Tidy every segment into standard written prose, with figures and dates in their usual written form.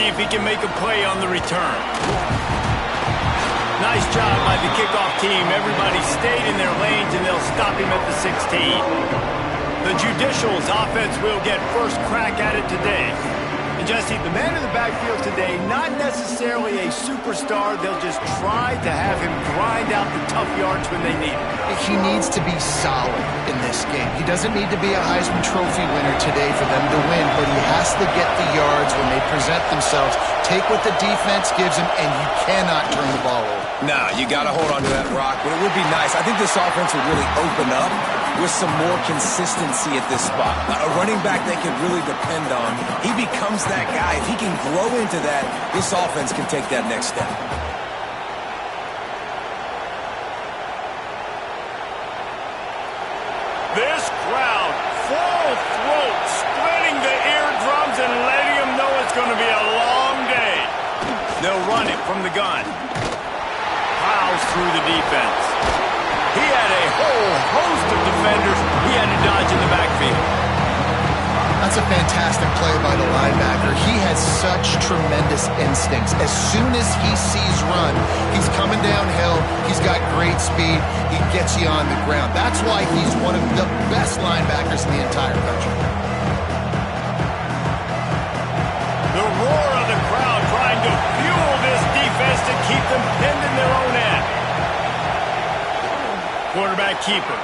see if he can make a play on the return. Nice job by the kickoff team. Everybody stayed in their lanes, and they'll stop him at the 16. The Judicials offense will get first crack at it today. And Jesse, the man in the backfield today, not necessarily a superstar. They'll just try to have him grind out the tough yards when they need him. He needs to be solid in this game. He doesn't need to be a Heisman Trophy winner today for them to win, but he has to get the yards when they present themselves. Take what the defense gives him, and you cannot turn the ball over. Nah, you got to hold on to that rock, but it would be nice. I think this offense would really open up with some more consistency at this spot. A running back they can really depend on. He becomes that guy. If he can grow into that, this offense can take that next step. This crowd, full throat, splitting the eardrums and letting them know it's going to be a long day. They'll run it from the gun. Plows through the defense. He had a whole host of defenders he had to dodge in the backfield. That's a fantastic play by the linebacker. He has such tremendous instincts. As soon as he sees run, he's coming downhill. He's got great speed. He gets you on the ground. That's why he's one of the best linebackers in the entire country. The roar of the crowd trying to fuel this defense to keep them pinned in their own end. Quarterback keeper.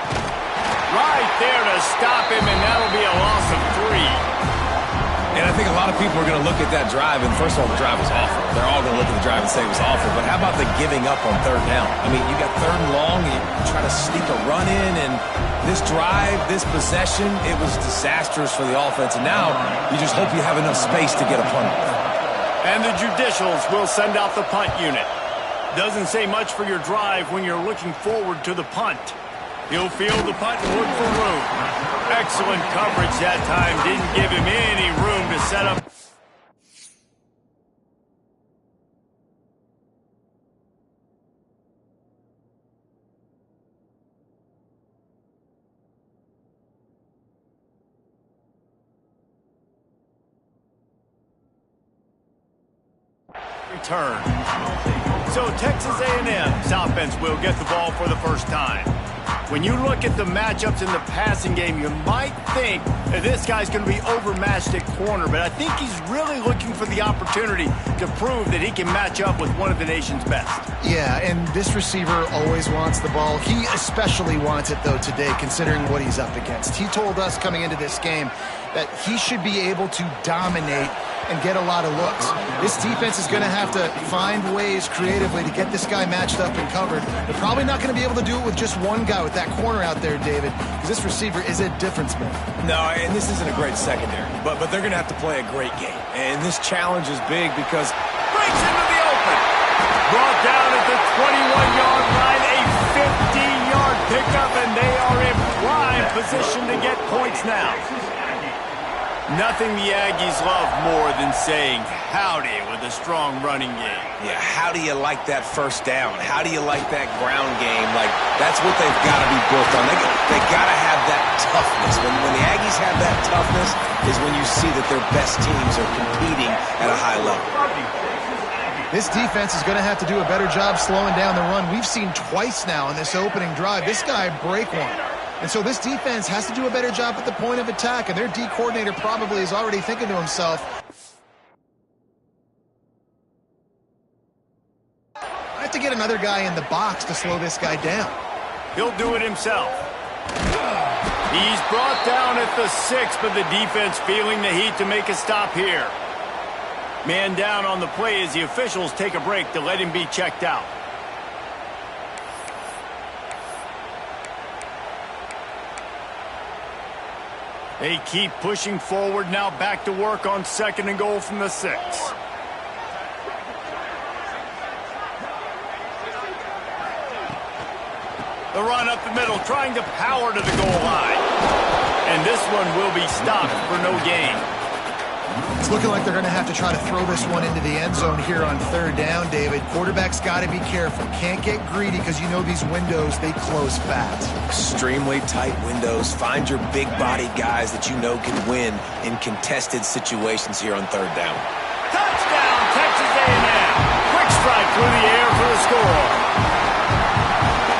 Right there to stop him, and that'll be a loss of 3. And I think a lot of people are going to look at that drive, and first of all, the drive was awful. They're all going to look at the drive and say it was awful, but how about the giving up on third down? I mean, you got third and long, and you try to sneak a run in, and this drive, this possession, it was disastrous for the offense, and now you just hope you have enough space to get a punt. And the Judicials will send out the punt unit. Doesn't say much for your drive when you're looking forward to the punt. He'll field the punt and look for room. Excellent coverage that time. Didn't give him any room to set up. Return. So Texas A&M's offense will get the ball for the first time. When you look at the matchups in the passing game, you might think that this guy's going to be overmatched at corner, but I think he's really looking for the opportunity to prove that he can match up with one of the nation's best. Yeah, and this receiver always wants the ball. He especially wants it, though, today, considering what he's up against. He told us coming into this game that he should be able to dominate and get a lot of looks. This defense is going to have to find ways creatively to get this guy matched up and covered. They're probably not going to be able to do it with just one guy with that corner out there, David, because this receiver is a difference maker. No, and this isn't a great secondary, but they're going to have to play a great game. And this challenge is big because breaks into the open. Brought down at the 21-yard line, a 15-yard pickup, and they are in prime position to get points now. Nothing the Aggies love more than saying howdy with a strong running game. Yeah, how do you like that first down? How do you like that ground game? Like, that's what they've got to be built on. They got to have that toughness. When the Aggies have that toughness is when you see that their best teams are competing at a high level. This defense is going to have to do a better job slowing down the run. We've seen twice now in this opening drive. This guy break one. And so this defense has to do a better job at the point of attack, and their D coordinator probably is already thinking to himself, I have to get another guy in the box to slow this guy down. He'll do it himself. He's brought down at the 6, but the defense feeling the heat to make a stop here. Man down on the play as the officials take a break to let him be checked out. They keep pushing forward, now back to work on 2nd and goal from the 6. The run up the middle, trying to power to the goal line. And this one will be stopped for no gain. It's looking like they're going to have to try to throw this one into the end zone here on 3rd down, David. Quarterback's got to be careful. Can't get greedy because you know these windows, they close fast. Extremely tight windows. Find your big-bodied guys that you know can win in contested situations here on 3rd down. Touchdown! through the air for the score.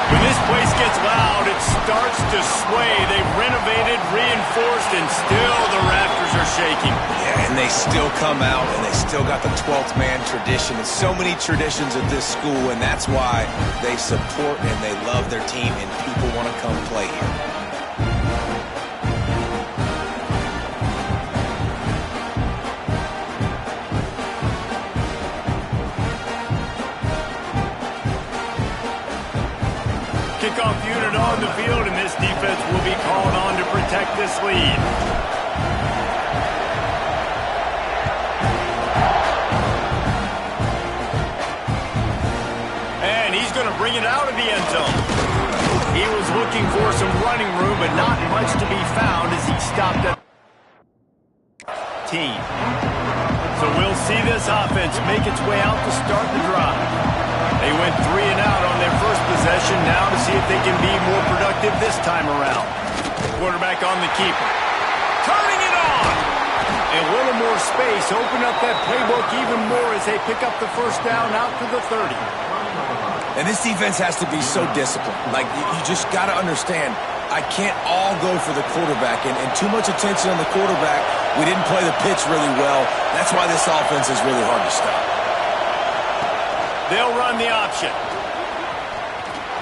When this place gets loud, it starts to sway. They've renovated, reinforced, and still the rafters are shaking. Yeah, and they still come out, and they still got the 12th man tradition. And so many traditions at this school, and that's why they support and they love their team, and people want to come play here. Kickoff unit on the field, and this defense will be called on to protect this lead. And he's going to bring it out of the end zone. He was looking for some running room, but not much to be found as he stopped at team. So we'll see this offense make its way out to start the drive. They went 3 and out on their first possession, now to see if they can be more productive this time around. Quarterback on the keeper. Turning it on! A little more space, open up that playbook even more as they pick up the first down out to the 30. And this defense has to be so disciplined. Like, you just got to understand, I can't all go for the quarterback, and too much attention on the quarterback. We didn't play the pitch really well. That's why this offense is really hard to stop. They'll run the option.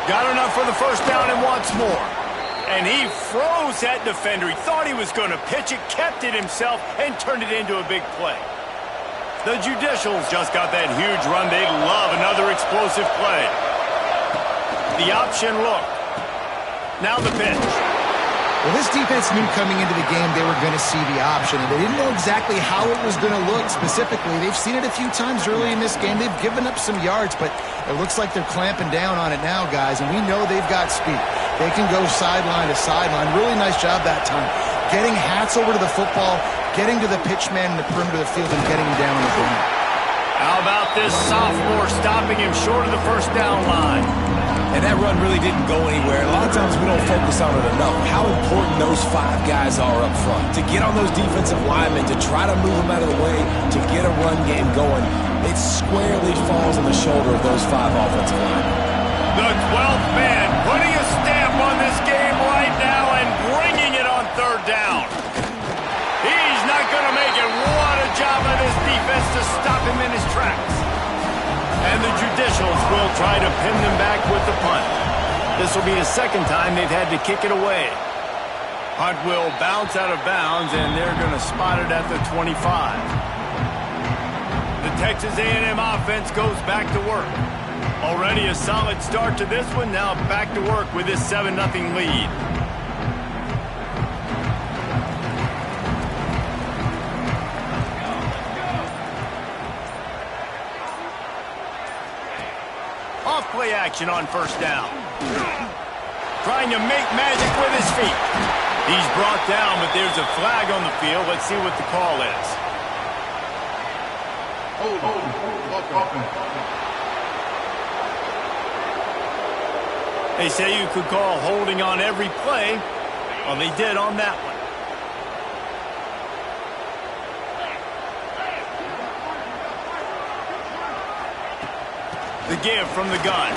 Got enough for the first down and wants more. And he froze that defender. He thought he was going to pitch it, kept it himself, and turned it into a big play. The Judicials just got that huge run. They love another explosive play. The option look. Now the pitch. Well, this defense knew coming into the game they were going to see the option, and they didn't know exactly how it was going to look specifically. They've seen it a few times early in this game. They've given up some yards, but it looks like they're clamping down on it now, guys, and we know they've got speed. They can go sideline to sideline. Really nice job that time. Getting Hats over to the football, getting to the pitch man in the perimeter of the field, and getting him down on the ground. How about this sophomore stopping him short of the first down line? And that run really didn't go anywhere. A lot of times we don't focus on it enough. How important those 5 guys are up front. To get on those defensive linemen, to try to move them out of the way, to get a run game going, it squarely falls on the shoulder of those 5 offensive linemen. The 12th man putting a stamp on this game right now and bringing it on third down. He's not going to make it. What a job by this defense to stop him in his tracks. And the Judicials will try to pin them back with the punt. This will be the second time they've had to kick it away. Punt will bounce out of bounds, and they're going to spot it at the 25. The Texas A&M offense goes back to work. Already a solid start to this one. Now back to work with this 7-0 lead. Off-play action on first down. Trying to make magic with his feet. He's brought down, but there's a flag on the field. Let's see what the call is. They say you could call holding on every play. Well, they did on that one. The give from the gun.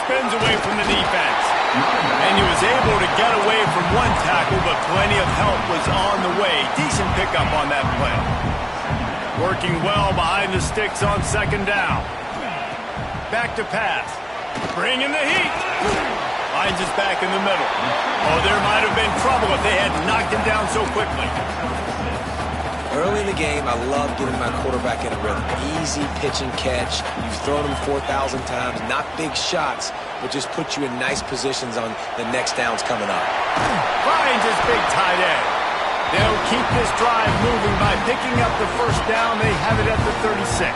Spins away from the defense. And he was able to get away from one tackle, but plenty of help was on the way. Decent pickup on that play. Working well behind the sticks on second down. Back to pass. Bringing the heat. Finds us back in the middle. Oh, there might have been trouble if they had knocked him down so quickly. Early in the game, I love getting my quarterback in a rhythm. Easy pitch and catch. You've thrown him 4,000 times. Not big shots, but just put you in nice positions on the next downs coming up. Finds his big tight end. They'll keep this drive moving by picking up the first down. They have it at the 36.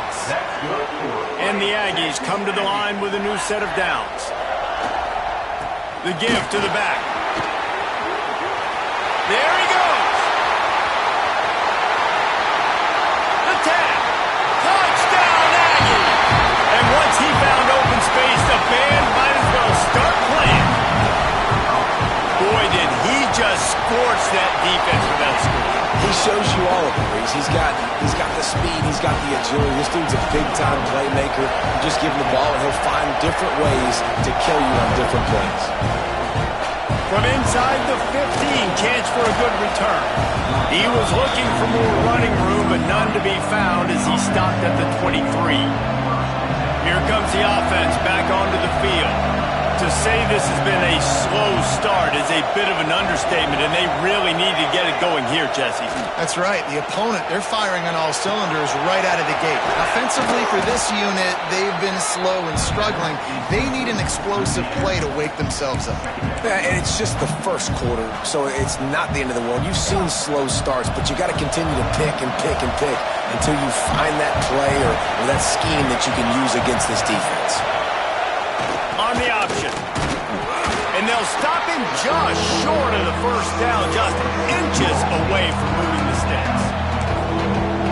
And the Aggies come to the line with a new set of downs. The give to the back. There he goes. The tap. Touchdown, Aggie. And once he found open space, the band might as well start playing. Boy, did he just scorch that defense for that score. He shows you all of it, Reese. He's got the speed. He's got the agility. This dude's a big-time playmaker. You just give him the ball, and he'll find different ways to kill you on different plays. From inside the 15, chance for a good return. He was looking for more running room, but none to be found as he stopped at the 23. Here comes the offense back onto the field. To say this has been a slow start is a bit of an understatement, and they really need to get it going here, Jesse. That's right. The opponent, they're firing on all cylinders right out of the gate. Offensively, for this unit, they've been slow and struggling. They need an explosive play to wake themselves up. Yeah, and it's just the first quarter, so it's not the end of the world. You've seen slow starts, but you got to continue to pick and pick and pick until you find that play or that scheme that you can use against this defense. On the option. And they'll stop him just short of the first down, just inches away from moving the sticks.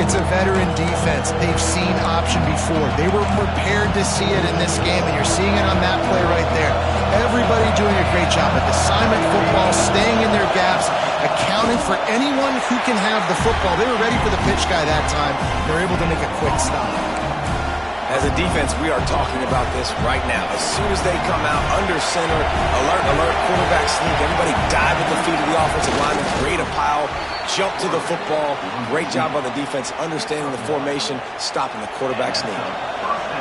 It's a veteran defense. They've seen option before. They were prepared to see it in this game, and you're seeing it on that play right there. Everybody doing a great job at assignment football, staying in their gaps, accounting for anyone who can have the football. They were ready for the pitch guy that time. They're able to make a quick stop. As a defense, we are talking about this right now. As soon as they come out under center, alert, alert, quarterback sneak, everybody dive at the feet of the offensive lineman, create a pile, jump to the football. Great job on the defense, understanding the formation, stopping the quarterback sneak.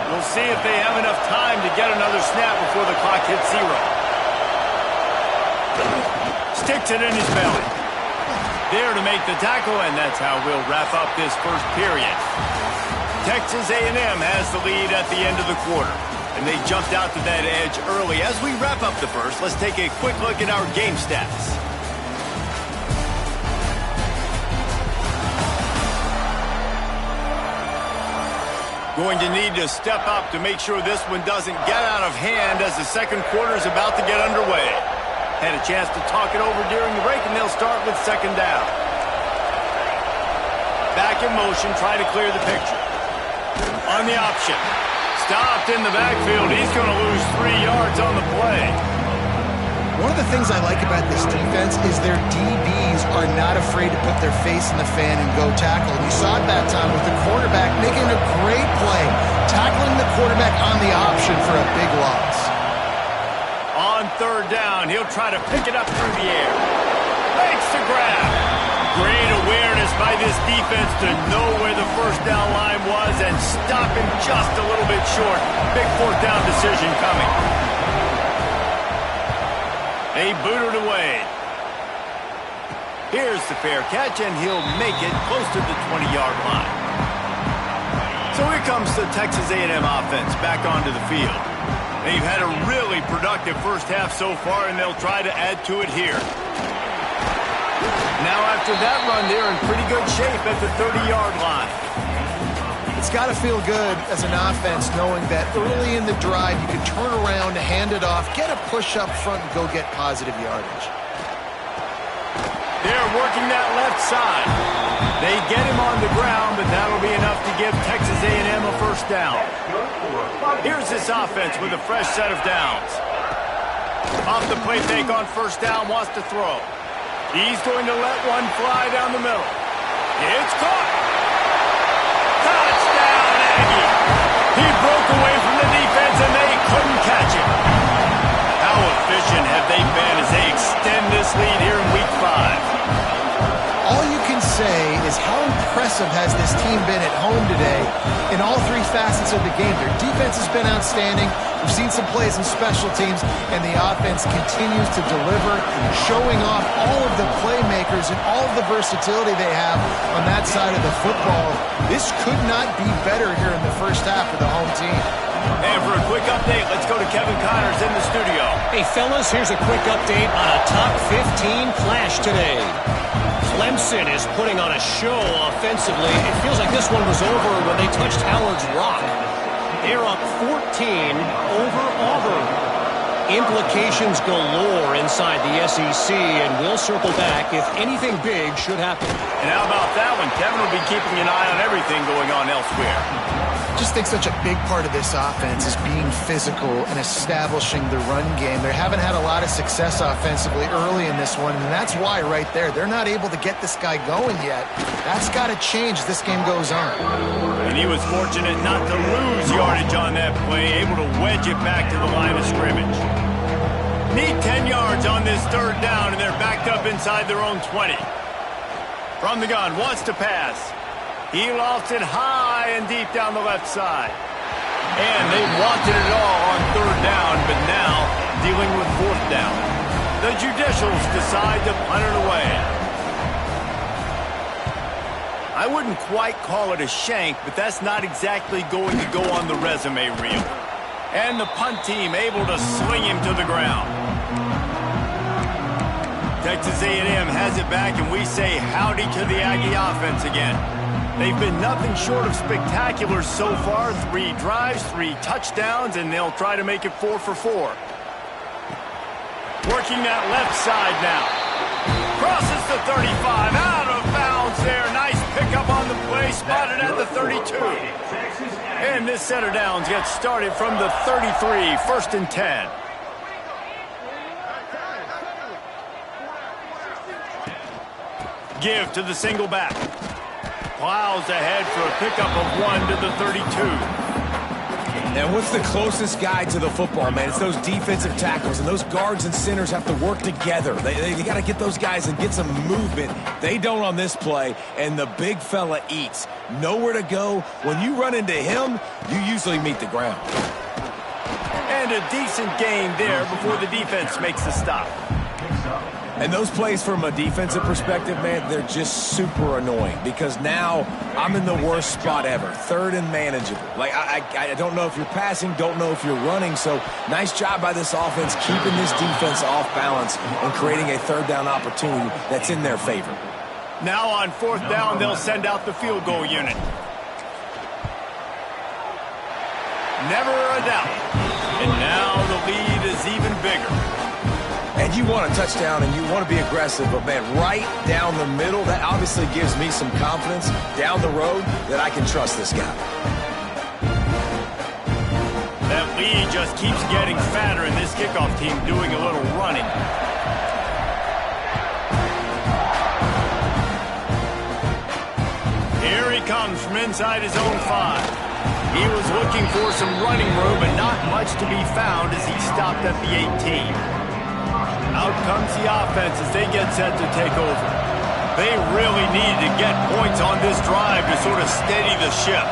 We'll see if they have enough time to get another snap before the clock hits 0. Sticks it in his belly. There to make the tackle, and that's how we'll wrap up this first period. Texas A&M has the lead at the end of the quarter, and they jumped out to that edge early. As we wrap up the first, let's take a quick look at our game stats. Going to need to step up to make sure this one doesn't get out of hand as the second quarter is about to get underway. Had a chance to talk it over during the break, and they'll start with second down. Back in motion, try to clear the picture. On the option. Stopped in the backfield. He's going to lose 3 yards on the play. One of the things I like about this defense is their DBs are not afraid to put their face in the fan and go tackle. And you saw it that time with the quarterback making a great play, tackling the quarterback on the option for a big loss. On third down, he'll try to pick it up through the air. Makes the grab. Great awareness by this defense to know where the first down line was and stop him just a little bit short. Big fourth down decision coming. They booted away. Here's the fair catch, and he'll make it close to the 20-yard line. So here comes the Texas A&M offense back onto the field. They've had a really productive first half so far, and they'll try to add to it here. Now after that run, they're in pretty good shape at the 30-yard line. It's got to feel good as an offense knowing that early in the drive you can turn around, hand it off, get a push up front, and go get positive yardage. They're working that left side. They get him on the ground, but that'll be enough to give Texas A&M a first down. Here's this offense with a fresh set of downs. Off the play fake on first down, wants to throw. He's going to let one fly down the middle. It's caught. Touchdown, Aggie. He broke away from the defense, and they couldn't catch him. How efficient have they been as they extend this lead here in Week 5? All you can say is how impressive has this team been at home today in all 3 facets of the game. Their defense has been outstanding. We've seen some plays in special teams, and the offense continues to deliver, showing off all of the playmakers and all of the versatility they have on that side of the football. This could not be better here in the first half for the home team. And for a quick update, let's go to Kevin Connors in the studio. Hey, fellas, here's a quick update on a top 15 clash today. Clemson is putting on a show offensively. It feels like this one was over when they touched Howard's Rock. They're up 14 over Auburn. Implications galore inside the SEC, and we'll circle back if anything big should happen. And how about that one? Kevin will be keeping an eye on everything going on elsewhere. just think such a big part of this offense is being physical and establishing the run game. They haven't had a lot of success offensively early in this one, and that's why right there, they're not able to get this guy going yet. That's got to change as this game goes on. And he was fortunate not to lose yardage on that play, able to wedge it back to the line of scrimmage. Need 10 yards on this third down, and they're backed up inside their own 20. From the gun, wants to pass. He lofts it high and deep down the left side. And they wanted it all on third down, but now dealing with fourth down. The Judicials decide to punt it away. I wouldn't quite call it a shank, but that's not exactly going to go on the resume reel. And the punt team able to sling him to the ground. Texas A&M has it back, and we say howdy to the Aggie offense again. They've been nothing short of spectacular so far. 3 drives, 3 touchdowns, and they'll try to make it 4 for 4. Working that left side now. Crosses the 35, out of bounds there. Nice pickup on the play, spotted at the 32. And this set of downs gets started from the 33, 1st and 10. Give to the single back. Plows ahead for a pickup of 1 to the 32. And what's the closest guy to the football, man? It's those defensive tackles, and those guards and centers have to work together. They got to get those guys and get some movement. They don't on this play, and the big fella eats. Nowhere to go. When you run into him, you usually meet the ground. And a decent gain there before the defense makes the stop. And those plays from a defensive perspective, man, they're just super annoying because now I'm in the worst spot ever. 3rd and manageable. Like, I don't know if you're passing, don't know if you're running. So nice job by this offense keeping this defense off balance and creating a 3rd down opportunity that's in their favor. Now on 4th down, they'll send out the field goal unit. Never a doubt. And now the lead is even bigger. And you want a touchdown and you want to be aggressive, but, man, right down the middle, that obviously gives me some confidence down the road that I can trust this guy. That lead just keeps getting fatter, and this kickoff team doing a little running. Here he comes from inside his own 5. He was looking for some running room, but not much to be found as he stopped at the 18. Out comes the offense as they get set to take over. They really need to get points on this drive to sort of steady the ship.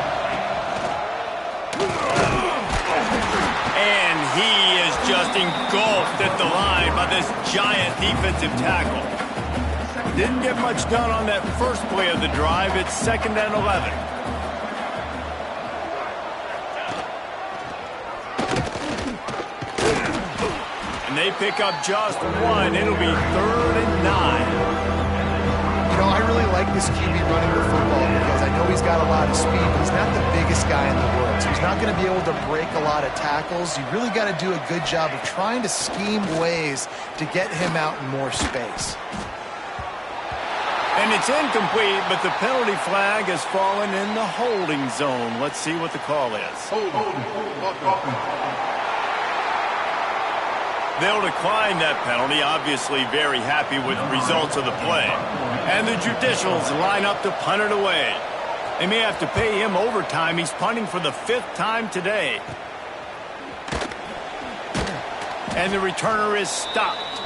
And he is just engulfed at the line by this giant defensive tackle. Didn't get much done on that first play of the drive. It's 2nd and 11. And they pick up just 1. It'll be 3rd and 9. You know, I really like this QB running the football because I know he's got a lot of speed, but he's not the biggest guy in the world. So he's not going to be able to break a lot of tackles. You really got to do a good job of trying to scheme ways to get him out in more space. And it's incomplete, but the penalty flag has fallen in the holding zone. Let's see what the call is. They'll decline that penalty, obviously very happy with the results of the play. And the Judicials line up to punt it away. They may have to pay him overtime. He's punting for the 5th time today. And the returner is stopped.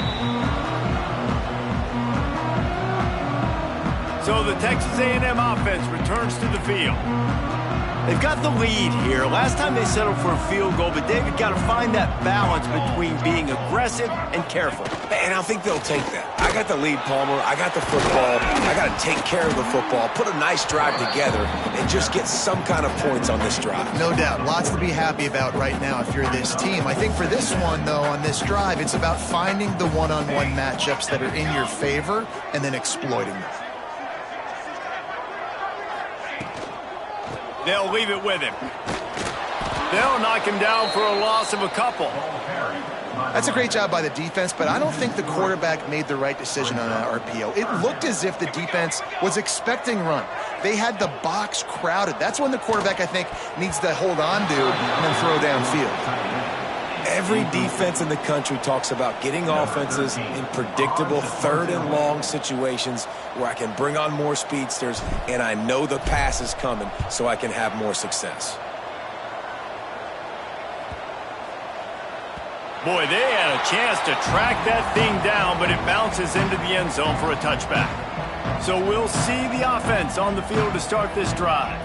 So the Texas A&M offense returns to the field. They've got the lead here. Last time they settled for a field goal, but David got to find that balance between being aggressive and careful. And I think they'll take that. I got the lead, Palmer. I got the football. I got to take care of the football, put a nice drive together, and just get some kind of points on this drive. No doubt. Lots to be happy about right now if you're this team. I think for this one, though, on this drive, it's about finding the one-on-one matchups that are in your favor and then exploiting them. They'll leave it with him. They'll knock him down for a loss of a couple. That's a great job by the defense, but I don't think the quarterback made the right decision on that RPO. It looked as if the defense was expecting run. They had the box crowded. That's when the quarterback, I think, needs to hold on to and then throw downfield. Every defense in the country talks about getting offenses in predictable third and long situations where I can bring on more speedsters and I know the pass is coming so I can have more success. Boy, they had a chance to track that thing down, but it bounces into the end zone for a touchback. So we'll see the offense on the field to start this drive.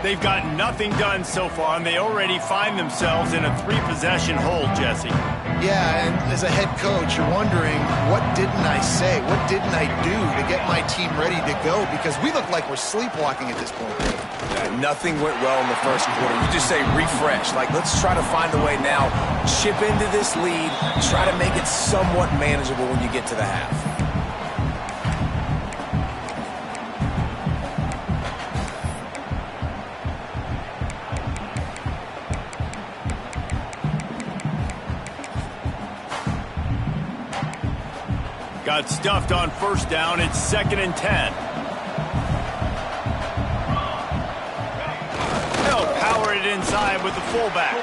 They've got nothing done so far, and they already find themselves in a 3-possession hole, Jesse. Yeah, and as a head coach, you're wondering, what didn't I say? What didn't I do to get my team ready to go? Because we look like we're sleepwalking at this point. Yeah, nothing went well in the first quarter. You just say refresh. Like, let's try to find a way now. Chip into this lead. Try to make it somewhat manageable when you get to the half. Got stuffed on first down. It's 2nd and 10. They'll power it inside with the fullback.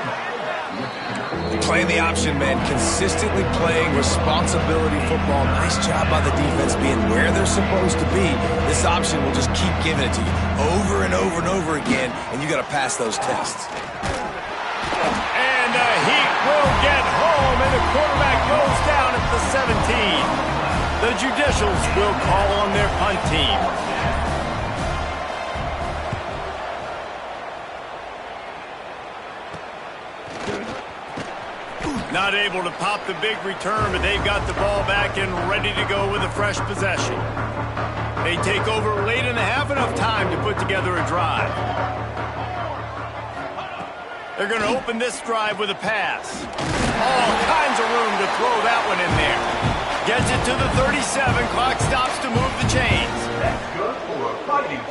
Playing the option, man. Consistently playing responsibility football. Nice job by the defense being where they're supposed to be. This option will just keep giving it to you over and over and over again, and you got to pass those tests. And the heat will get home, and the quarterback goes down at the 17. The Judicials will call on their punt team. Not able to pop the big return, but they've got the ball back and ready to go with a fresh possession. They take over late in the half, enough time to put together a drive. They're going to open this drive with a pass. All kinds of room to throw that one in there. Gets it to the 37. Clock stops to move the chains.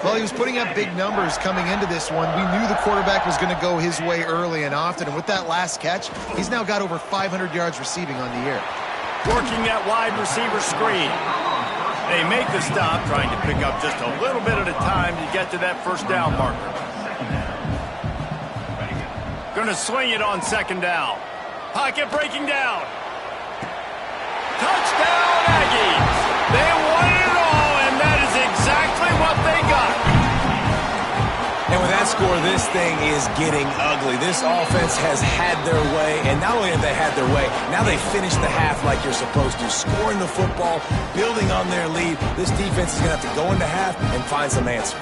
Well, he was putting up big numbers coming into this one. We knew the quarterback was going to go his way early and often. And with that last catch, he's now got over 500 yards receiving on the year. Working that wide receiver screen. They make the stop, trying to pick up just a little bit at a time to get to that first down marker. Going to swing it on 2nd down. Pocket breaking down. Touchdown, Aggies! They won it all, and that is exactly what they got. And with that score, this thing is getting ugly. This offense has had their way, and not only have they had their way, now they finish the half like you're supposed to, scoring the football, building on their lead. This defense is going to have to go into half and find some answers.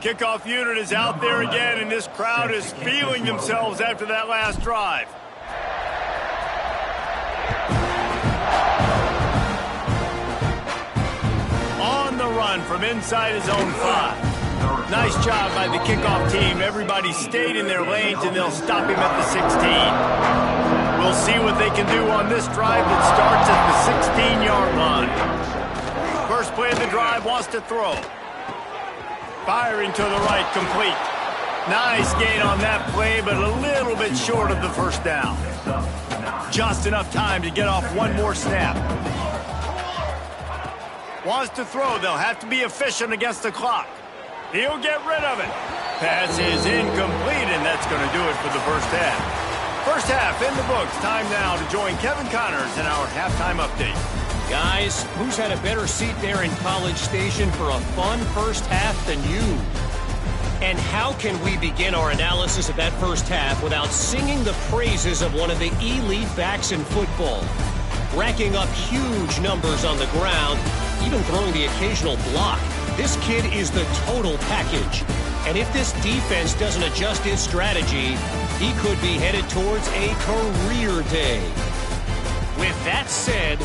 Kickoff unit is out there again, and this crowd is feeling themselves after that last drive. On the run from inside his own 5. Nice job by the kickoff team. Everybody stayed in their lanes, and they'll stop him at the 16. We'll see what they can do on this drive that starts at the 16-yard line. First play of the drive wants to throw. Firing to the right, complete. Nice gain on that play, but a little bit short of the first down. Just enough time to get off one more snap. Wants to throw. They'll have to be efficient against the clock. He'll get rid of it. Pass is incomplete, and that's going to do it for the first half. First half in the books. Time now to join Kevin Connors in our halftime update. Guys, who's had a better seat there in College Station for a fun first half than you? And how can we begin our analysis of that first half without singing the praises of one of the elite backs in football? Racking up huge numbers on the ground, even throwing the occasional block. This kid is the total package. And if this defense doesn't adjust his strategy, he could be headed towards a career day. With that said,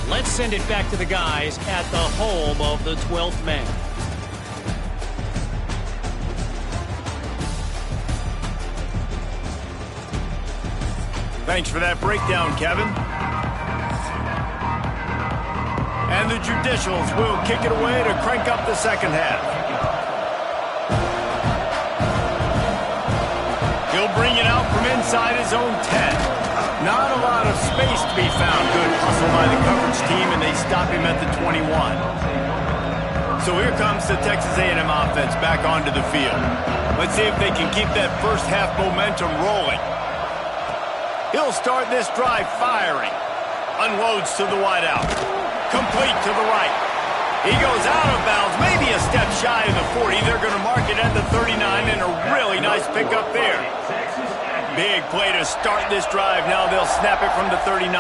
let's send it back to the guys at the home of the 12th man. Thanks for that breakdown, Kevin. And the Judicials will kick it away to crank up the second half. He'll bring it out from inside his own 10. Not a lot of space to be found. Good hustle by the coverage team, and they stop him at the 21. So here comes the Texas A&M offense back onto the field. Let's see if they can keep that first half momentum rolling. He'll start this drive firing. Unloads to the wideout. Complete to the right. He goes out of bounds, maybe a step shy of the 40. They're going to mark it at the 39, and a really nice pickup there. Big play to start this drive. Now they'll snap it from the 39.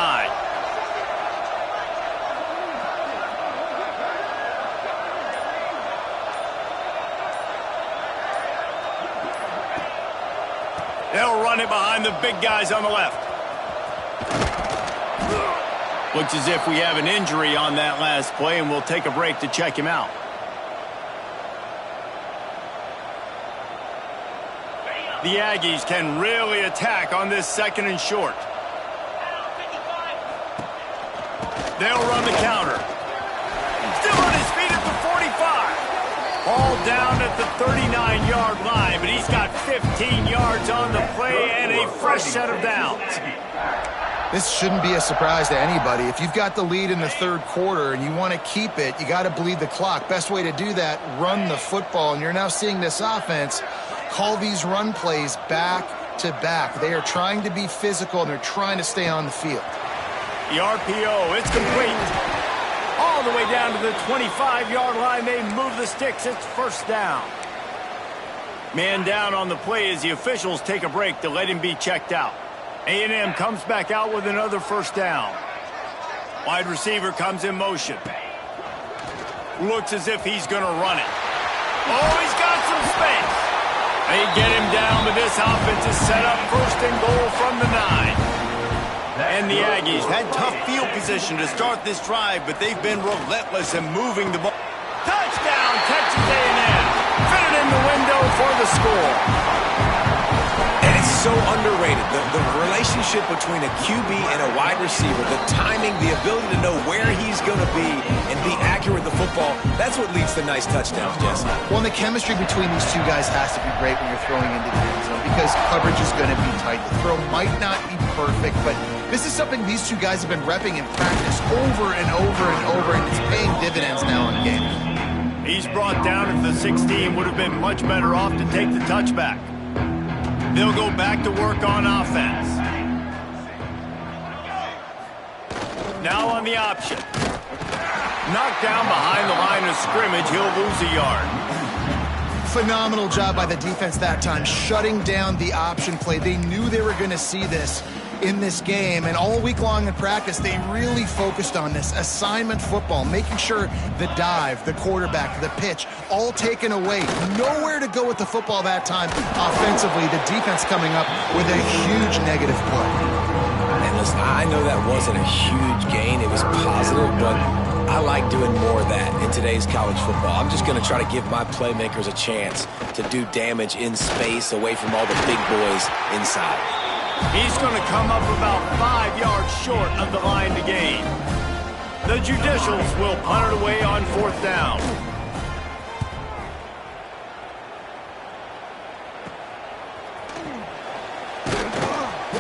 They'll run it behind the big guys on the left. Looks as if we have an injury on that last play, and we'll take a break to check him out. The Aggies can really attack on this second and short. They'll run the counter. Still on his feet at the 45. All down at the 39-yard line, but he's got 15 yards on the play and a fresh set of downs. This shouldn't be a surprise to anybody. If you've got the lead in the third quarter and you want to keep it, you got to bleed the clock. Best way to do that, run the football. And you're now seeing this offense call these run plays back to back. They are trying to be physical, and they're trying to stay on the field. The RPO, it's complete. All the way down to the 25-yard line. They move the sticks. It's first down. Man down on the play as the officials take a break to let him be checked out. A&M comes back out with another first down. Wide receiver comes in motion. Looks as if he's going to run it. Oh, he's got some space. They get him down, but this offense is set up first and goal from the 9. And the Aggies had tough field position to start this drive, but they've been relentless in moving the ball. Touchdown, Texas A&M. Fitted in the window for the score. And it's so underrated. The relationship between a QB and a wide receiver, the timing, the ability to know where he's going to be and be accurate with the football, that's what leads to nice touchdowns, Jesse. Well, and the chemistry between these two guys has to be great when you're throwing into the end zone because coverage is going to be tight. The throw might not be perfect, but this is something these two guys have been repping in practice over and over and over, and it's paying dividends now in games. He's brought down at the 16. Would have been much better off to take the touchback. They'll go back to work on offense. Now on the option. Knocked down behind the line of scrimmage. He'll lose a yard. Phenomenal job by the defense that time, shutting down the option play. They knew they were going to see this in this game, and all week long in practice, they really focused on this assignment football, making sure the dive, the quarterback, the pitch, all taken away. Nowhere to go with the football that time offensively. The defense coming up with a huge negative play. And listen, I know that wasn't a huge gain. It was positive, but I like doing more of that in today's college football. I'm just going to try to give my playmakers a chance to do damage in space away from all the big boys inside. He's going to come up about 5 yards short of the line to gain. The Judicials will punt it away on fourth down.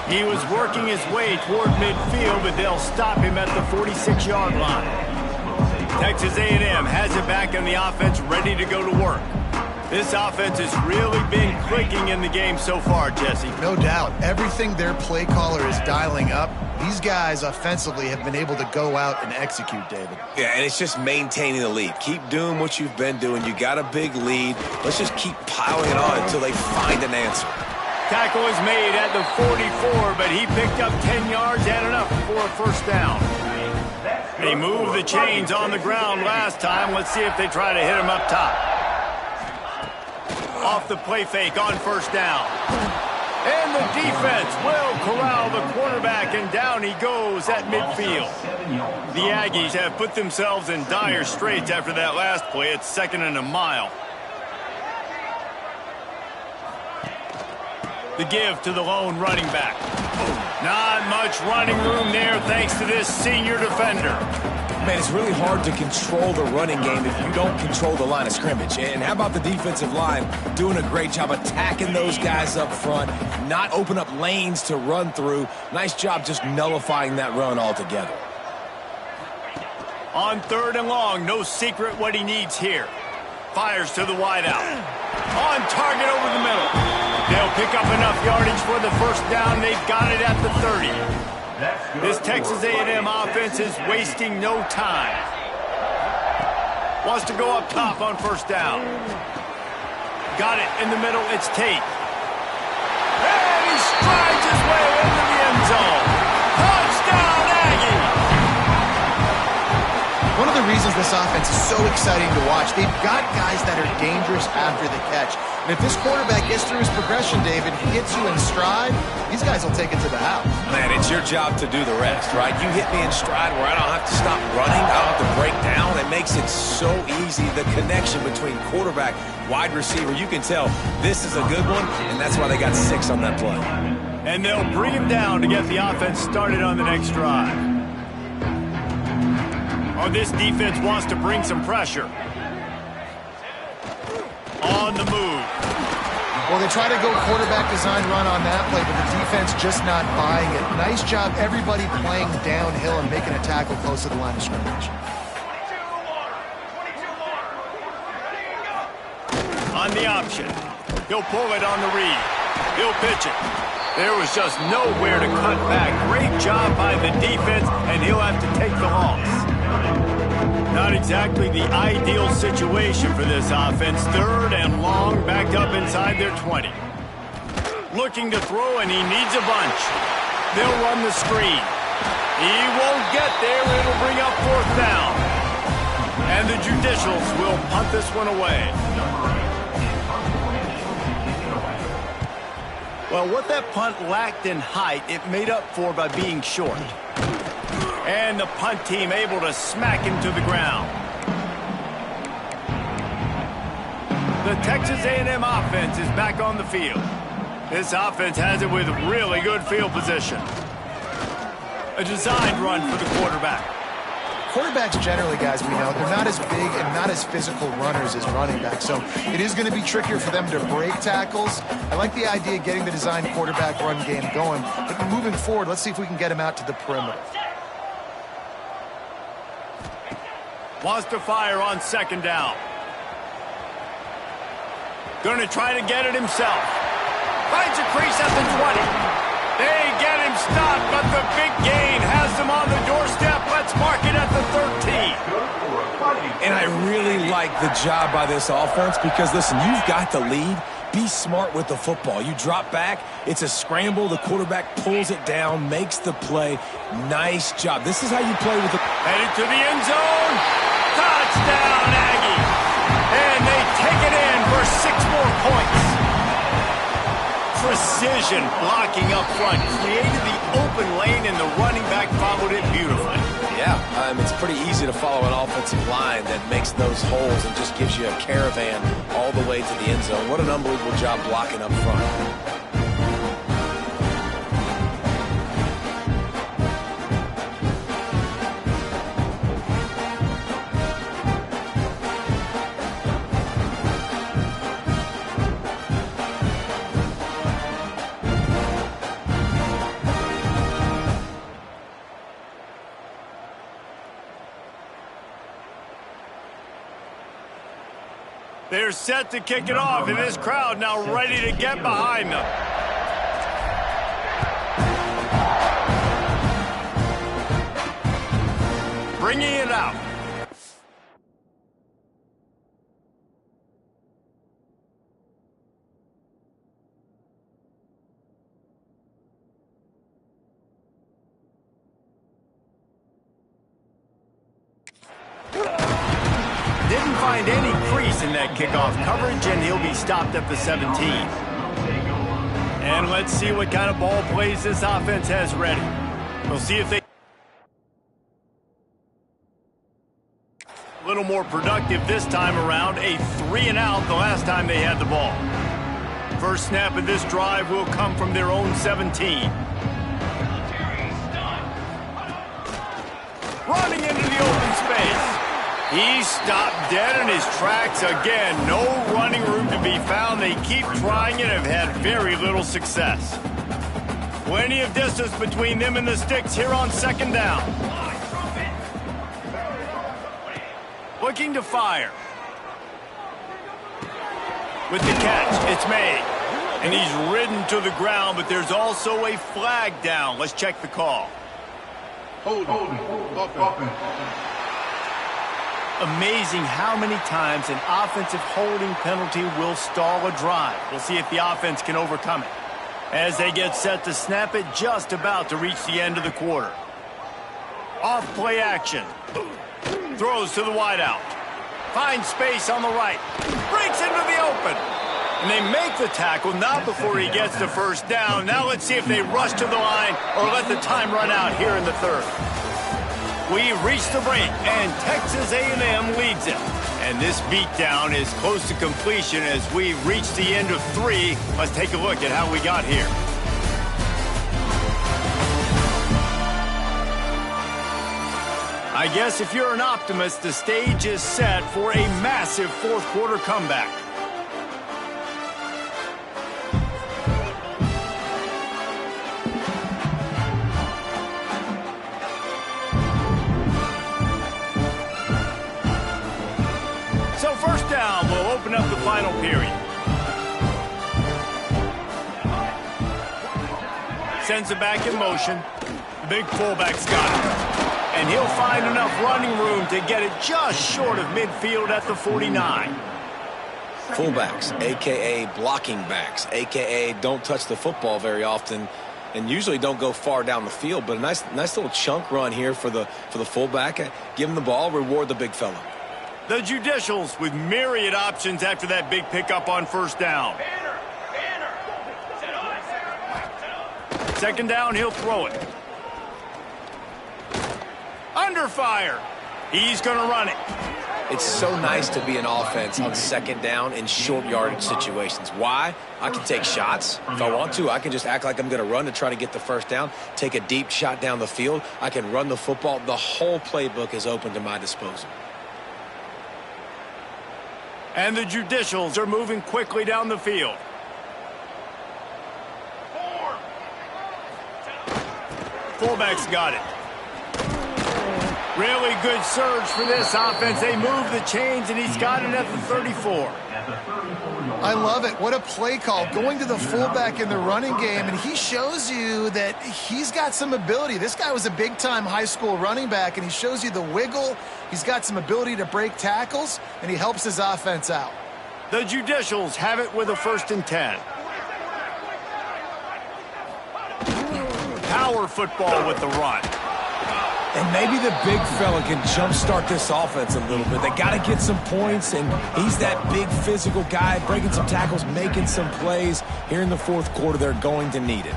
He was working his way toward midfield, but they'll stop him at the 46-yard line. Texas A&M has it back in the offense, ready to go to work. This offense has really been clicking in the game so far, Jesse. No doubt. Everything their play caller is dialing up, these guys offensively have been able to go out and execute, David. Yeah, and it's just maintaining the lead. Keep doing what you've been doing. You got a big lead. Let's just keep piling it on until they find an answer. Tackle is made at the 44, but he picked up 10 yards and enough for a first down. They moved the chains on the ground last time. Let's see if they try to hit him up top. Off the play fake on first down. And the defense will corral the quarterback, and down he goes at midfield. The Aggies have put themselves in dire straits after that last play. It's 2nd and a mile. The give to the lone running back. Not much running room there thanks to this senior defender. Man, it's really hard to control the running game if you don't control the line of scrimmage. And how about the defensive line doing a great job attacking those guys up front, not open up lanes to run through. Nice job just nullifying that run altogether. On 3rd and long, no secret what he needs here. Fires to the wideout. On target over the middle. They'll pick up enough yardage for the first down. They've got it at the 30. This Texas A&M offense is wasting no time. Wants to go up top on 1st down. Got it in the middle. It's Tate. And he strides his way into the end zone. Touchdown, Aggie! One of the reasons this offense is so exciting to watch, they've got guys that are dangerous after the catch. And if this quarterback gets through his progression, David, he hits you in stride, these guys will take it to the house. Man, it's your job to do the rest, right? You hit me in stride where I don't have to stop running, I don't have to break down. It makes it so easy, the connection between quarterback, wide receiver. You can tell this is a good one, and that's why they got 6 on that play. And they'll bring him down to get the offense started on the next drive. Oh, this defense wants to bring some pressure. On the move. Well, they try to go quarterback design run on that play, but the defense just not buying it. Nice job, everybody playing downhill and making a tackle close to the line of scrimmage. On the option. He'll pull it on the read. He'll pitch it. There was just nowhere to cut back. Great job by the defense, and he'll have to take the loss. Not exactly the ideal situation for this offense. 3rd and long, backed up inside their 20. Looking to throw, and he needs a bunch. They'll run the screen. He won't get there. It'll bring up 4th down. And the Judicials will punt this one away. Well, what that punt lacked in height, it made up for by being short. And the punt team able to smack him to the ground. The Texas A&M offense is back on the field. This offense has it with really good field position. A designed run for the quarterback. Quarterbacks generally, guys, we know, they're not as big and not as physical runners as running backs, so it is going to be trickier for them to break tackles. I like the idea of getting the designed quarterback run game going, but moving forward, let's see if we can get him out to the perimeter. Wants to fire on 2nd down. Going to try to get it himself. Finds a crease at the 20. They get him stopped, but the big gain has them on the doorstep. Let's mark it at the 13. And I really like the job by this offense because, listen, you've got the lead. Be smart with the football. You drop back, it's a scramble. The quarterback pulls it down, makes the play. Nice job. This is how you play with the... Headed to the end zone. Touchdown, Aggie. And they take it in for 6 more points. Precision blocking up front. Created the open lane, and the running back followed it beautifully. Yeah, it's pretty easy to follow an offensive line that makes those holes and just gives you a caravan all the way to the end zone. What an unbelievable job blocking up front. They're set to kick it off, and this crowd now ready to get behind them. Bringing it out. Didn't find any crease in that kickoff coverage, and he'll be stopped at the 17. And let's see what kind of ball plays this offense has ready. We'll see if they... A little more productive this time around. A 3-and-out the last time they had the ball. First snap of this drive will come from their own 17. He stopped dead in his tracks again. No running room to be found. They keep trying and have had very little success. Plenty of distance between them and the sticks here on second down. Looking to fire. With the catch, it's made. And he's ridden to the ground, but there's also a flag down. Let's check the call. Amazing how many times an offensive holding penalty will stall a drive. We'll see if the offense can overcome it. As they get set to snap it, just about to reach the end of the quarter. Off play action. Throws to the wideout. Finds space on the right. Breaks into the open. And they make the tackle, not before he gets the first down. Now let's see if they rush to the line or let the time run out here in the third. We've reached the break, and Texas A&M leads it. And this beatdown is close to completion as we've reached the end of 3. Let's take a look at how we got here. I guess if you're an optimist, the stage is set for a massive fourth quarter comeback. So first down, we'll open up the final period. Sends it back in motion. The big fullback's got it. And he'll find enough running room to get it just short of midfield at the 49. Fullbacks, a.k.a. blocking backs, a.k.a. don't touch the football very often and usually don't go far down the field. But a nice little chunk run here for the fullback. Give him the ball, reward the big fella. The Judicials with myriad options after that big pickup on first down. Second down, he'll throw it. Under fire. He's going to run it. It's so nice to be an offense on second down in short yardage situations. Why? I can take shots. If I want to, I can just act like I'm going to run to try to get the first down, take a deep shot down the field. I can run the football. The whole playbook is open to my disposal. And the Judicials are moving quickly down the field. Fullback's got it. Really good surge for this offense. They move the chains, and he's got it at the 34. I love it. What a play call. Going to the fullback in the running game, and he shows you that he's got some ability. This guy was a big-time high school running back, and he shows you the wiggle. He's got some ability to break tackles, and he helps his offense out. The Judicials have it with a 1st and 10. Power football with the run. And maybe the big fella can jumpstart this offense a little bit. They got to get some points, and he's that big physical guy, breaking some tackles, making some plays. Here in the fourth quarter, they're going to need it.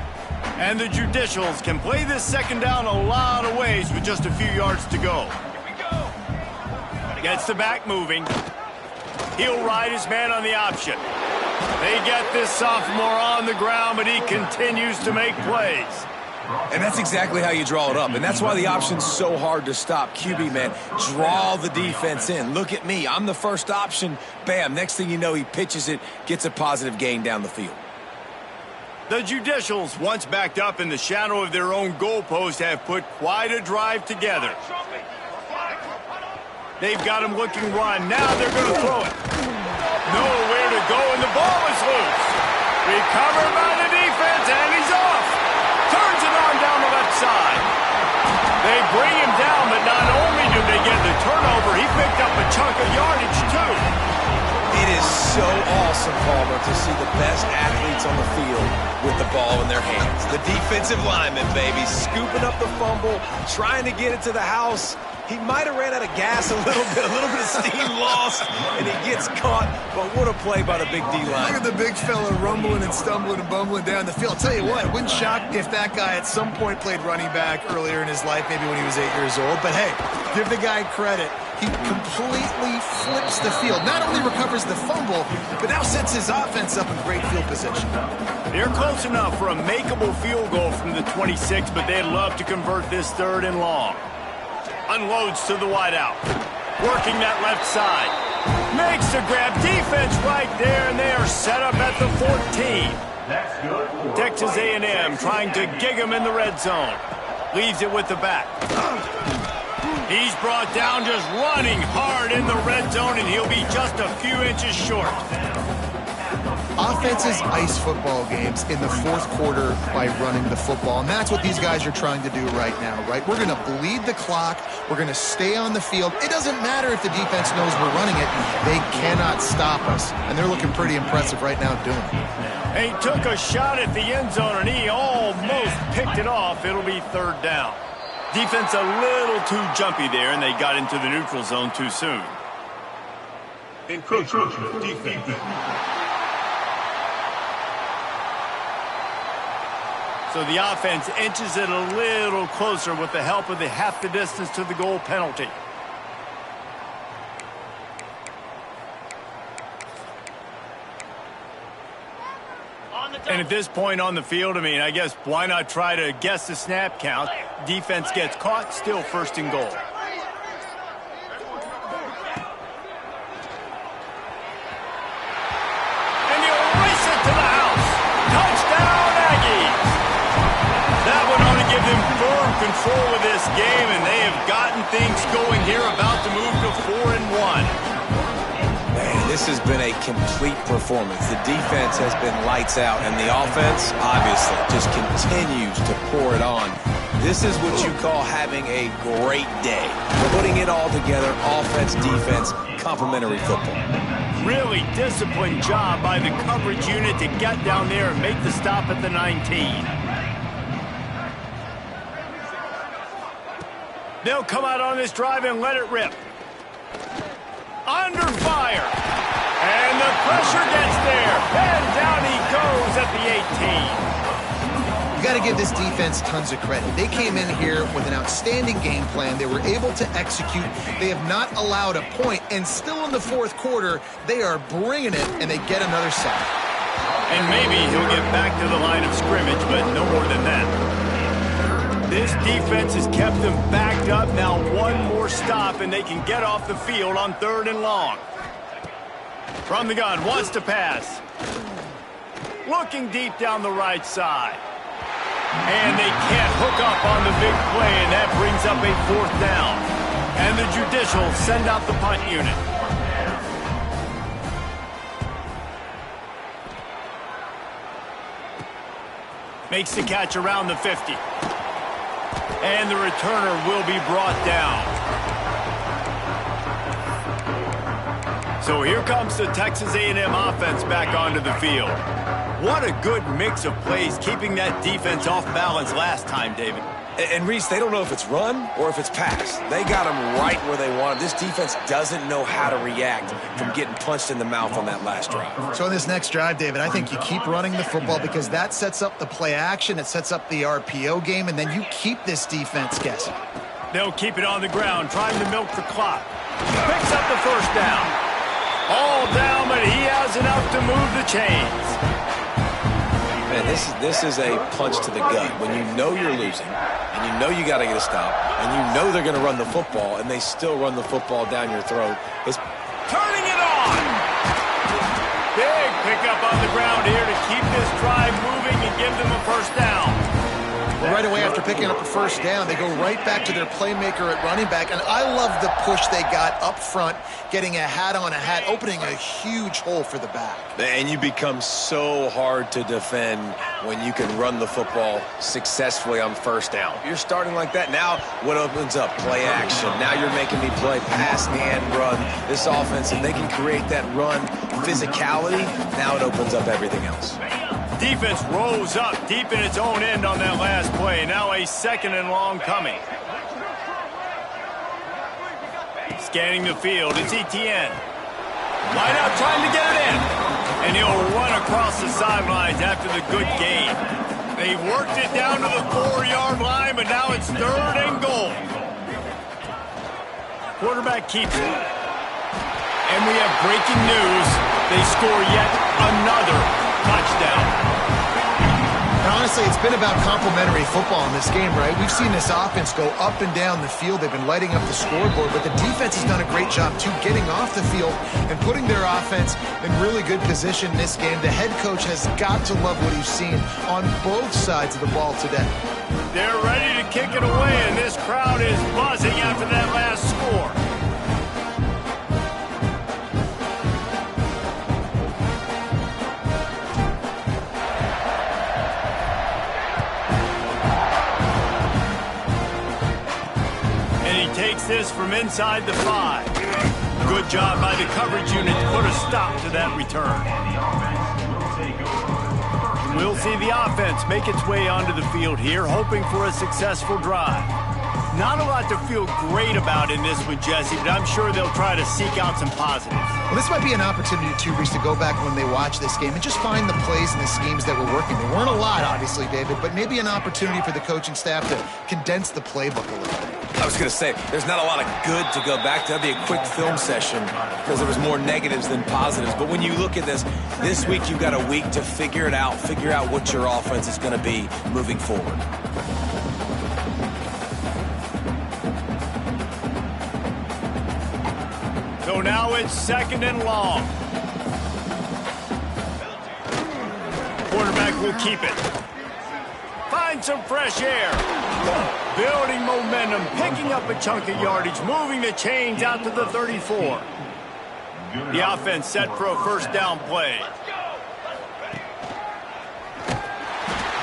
And the Judicials can play this second down a lot of ways with just a few yards to go. Gets the back moving. He'll ride his man on the option. They get this sophomore on the ground, but he continues to make plays. And that's exactly how you draw it up. And that's why the option's so hard to stop. QB, man, draw the defense in. Look at me. I'm the first option. Bam. Next thing you know, he pitches it, gets a positive gain down the field. The Judicials, once backed up in the shadow of their own goalpost, have put quite a drive together. They've got him looking run. Now they're going to throw it. Nowhere to go, and the ball is loose. Recovered by the defense, and he's off. Turns it on down the left side. They bring him down, but not only do they get the turnover, he picked up a chunk of yardage, too. It is so awesome, Palmer, to see the best athletes on the field with the ball in their hands. The defensive lineman, baby, scooping up the fumble, trying to get it to the house. He might have ran out of gas a little bit of steam lost, and he gets caught. But what a play by the big D-line. Look at the big fella rumbling and stumbling and bumbling down the field. I'll tell you what, it wouldn't shock if that guy at some point played running back earlier in his life, maybe when he was 8 years old. But hey, give the guy credit. He completely flips the field. Not only recovers the fumble, but now sets his offense up in great field position. They're close enough for a makeable field goal from the 26, but they'd love to convert this 3rd and long. Unloads to the wideout. Working that left side. Makes the grab. Defense right there, and they are set up at the 14. Texas A&M trying to gig him in the red zone. Leaves it with the back. He's brought down just running hard in the red zone, and he'll be just a few inches short. Offenses ice football games in the fourth quarter by running the football, and that's what these guys are trying to do right now, right? We're going to bleed the clock. We're going to stay on the field. It doesn't matter if the defense knows we're running it. They cannot stop us, and they're looking pretty impressive right now doing it. And he took a shot at the end zone, and he almost picked it off. It'll be third down. Defense a little too jumpy there, and they got into the neutral zone too soon. Encroachment defense. So the offense inches it a little closer with the help of the half the distance to the goal penalty. And at this point on the field, I mean, I guess why not try to guess the snap count? Defense gets caught, still first and goal. And he'll race it to the house. Touchdown, Aggies. That one ought to give them firm control of this game, and they have gotten things going here, about to move to 4-1. Man, this has been a complete performance. The defense has been lights out, and the offense, obviously, just continues to pour it on. This is what you call having a great day. Putting it all together, offense, defense, complementary football. Really disciplined job by the coverage unit to get down there and make the stop at the 19. They'll come out on this drive and let it rip. Under fire. And the pressure gets there. And down he goes at the 18. You got to give this defense tons of credit. They came in here with an outstanding game plan. They were able to execute. They have not allowed a point, and still in the fourth quarter, they are bringing it, and they get another sack. And maybe he'll get back to the line of scrimmage, but no more than that. This defense has kept them backed up. Now one more stop, and they can get off the field on 3rd and long. From the gun, wants to pass. Looking deep down the right side. And they can't hook up on the big play, and that brings up a 4th down. And the Judicial send out the punt unit. Makes the catch around the 50. And the returner will be brought down. So here comes the Texas A&M offense back onto the field. What a good mix of plays, keeping that defense off balance last time, David. And Reese, they don't know if it's run or if it's pass. They got them right where they want them. This defense doesn't know how to react from getting punched in the mouth on that last drive. So in this next drive, David, I think you keep running the football because that sets up the play action, it sets up the RPO game, and then you keep this defense guessing. They'll keep it on the ground, trying to milk the clock. Picks up the first down. All down, but he has enough to move the chains. Man, this is a punch to the gut. When you know you're losing, and you know you got to get a stop, and you know they're going to run the football, and they still run the football down your throat. It's turning it on. Big pickup on the ground here to keep this drive moving and give them a first down. Well, right away after picking up a first down, they go right back to their playmaker at running back. And I love the push they got up front, getting a hat on a hat, opening a huge hole for the back. And you become so hard to defend when you can run the football successfully on first down. You're starting like that. Now what opens up? Play action. Now you're making me play pass and run. This offense, if they can create that run physicality, now it opens up everything else. Defense rose up deep in its own end on that last play. Now a 2nd and long coming. Scanning the field, it's Etienne. Wide out trying to get it in. And he'll run across the sidelines after the good gain. They've worked it down to the 4-yard line, but now it's 3rd and goal. Quarterback keeps it. And we have breaking news. They score yet another touchdown. And honestly, it's It's been about complementary football in this game, right? We've seen this offense go up and down the field. They've been lighting up the scoreboard, but the defense has done a great job, too, getting off the field and putting their offense in really good position in this game. The head coach has got to love what he's seen on both sides of the ball today. They're ready to kick it away, and this crowd is buzzing after that last score. Takes this from inside the 5. Good job by the coverage unit to put a stop to that return. We'll see the offense make its way onto the field here, hoping for a successful drive. Not a lot to feel great about in this one, Jesse, but I'm sure they'll try to seek out some positives. Well, this might be an opportunity, too, Reese, to go back when they watch this game and just find the plays and the schemes that were working. There weren't a lot, obviously, David, but maybe an opportunity for the coaching staff to condense the playbook a little bit. I was going to say, there's not a lot of good to go back to. That'd be a quick film session because there was more negatives than positives. But when you look at this week you've got a week to figure it out, figure out what your offense is going to be moving forward. So now it's 2nd and long. Quarterback will keep it. Find some fresh air. Building momentum, picking up a chunk of yardage, moving the chains out to the 34. The offense set for a first down play.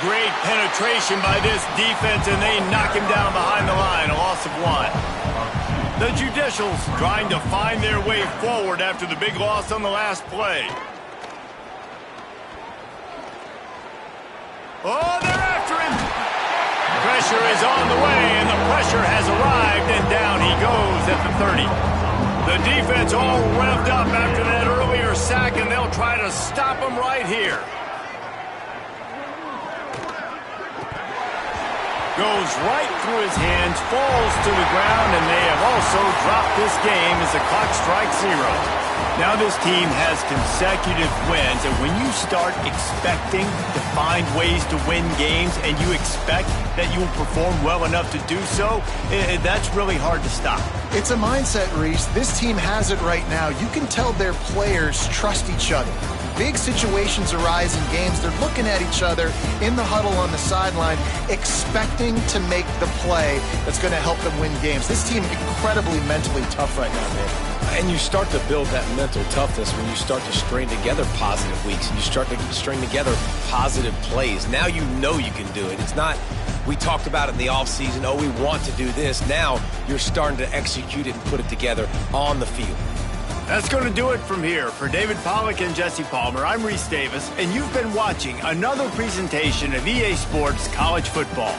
Great penetration by this defense, and they knock him down behind the line, a loss of 1. The Judicials trying to find their way forward after the big loss on the last play. Oh, they're after him. Pressure is on the way, and the pressure has arrived, and down he goes at the 30. The defense all revved up after that earlier sack, and they'll try to stop him right here. Goes right through his hands, falls to the ground, and they have also dropped this game as the clock strikes 0. Now this team has consecutive wins, and when you start expecting to find ways to win games and you expect that you will perform well enough to do so, that's really hard to stop. It's a mindset, Reese. This team has it right now. You can tell their players trust each other. Big situations arise in games. They're looking at each other in the huddle on the sideline, expecting to make the play that's going to help them win games. This team incredibly mentally tough right now, Dave. And you start to build that mental toughness when you start to string together positive weeks and you start to string together positive plays. Now you know you can do it. It's not, we talked about it in the offseason, oh, we want to do this. Now you're starting to execute it and put it together on the field. That's going to do it from here. For David Pollack and Jesse Palmer, I'm Reese Davis, and you've been watching another presentation of EA Sports College Football.